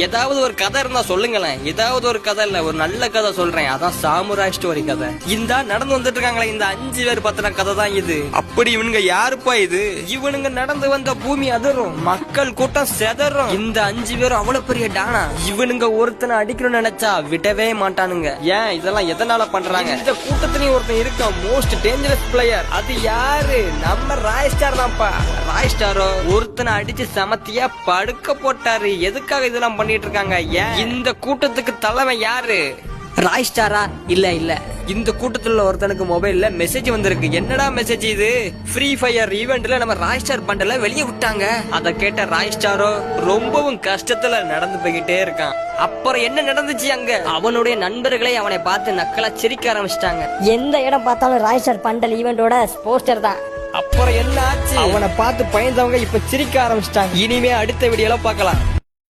ஏதாவது ஒரு கதை இருந்தா சொல்லுங்களேன். ஏதாவது ஒரு கதை இல்ல, ஒரு நல்ல கதை சொல்றேன். அதான் சாமுராய் ஸ்டோரி கதை. இந்த நடந்து வந்துட்டு இருக்காங்களே இந்த 5 பேர் பத்தின கதை தான் இது. அப்படி இவனுங்க யாருப்பா இது? இவனுங்க நடந்து வந்த பூமி அதிரும், மக்கள் கூட்டம் செதறும். இந்த 5 பேரும் அவ்வளவு பெரிய டானா. இவனுங்க ஒருத்தனை அடிக்கணும்னு நினைச்சா விடவே மாட்டானுங்க. ஏன் இதெல்லாம் எதனால பண்றாங்க? இந்த கூட்டத்திலையும் ஒருத்தன் இருக்க மோஸ்ட் டேஞ்சரஸ் பிளேயர். அது யாரு? நம்ம ராய் ஸ்டார் தான்ப்பா. ராய் ஸ்டாரோ ஒருத்தனை அடிச்சு சமத்தியா படுக்க போட்டாரு. எதுக்காக இதெல்லாம் பண்ணிட்டு இருக்காங்க? ஏன் இந்த கூட்டத்துக்கு தலைமை யாரு? ராய் ஸ்டாரா? இல்ல இந்த கூட்டத்துல ஒருத்தனுக்கு மொபைல்ல மெசேஜ் வந்திருக்கு. என்னடா மெசேஜ் இது? ஃப்ரீ ஃபயர் ஈவென்ட்ல நம்ம ராய் ஸ்டார் பண்டல வெளியே விட்டாங்க. அத கேட்ட ராய் ஸ்டாரோ ரொம்பவும் கஷ்டத்துல நடந்து போய்கிட்டே இருக்கான். அப்புறம் என்ன நடந்துச்சு அங்க? அவனுடைய நண்பர்களை அவனை பார்த்து நக்கலா சிரிக்க ஆரம்பிச்சிட்டாங்க. எந்த இடம் பார்த்தாலும் ராய் ஸ்டார் பண்டல் ஈவெண்டோட போஸ்டர் தான். அப்புறம் என்ன ஆச்சு? அவனை பார்த்து பயந்தவங்க இப்ப சிரிக்க ஆரம்பிச்சிட்டாங்க. இனிமே அடுத்த வீடியோல பார்க்கலாம்.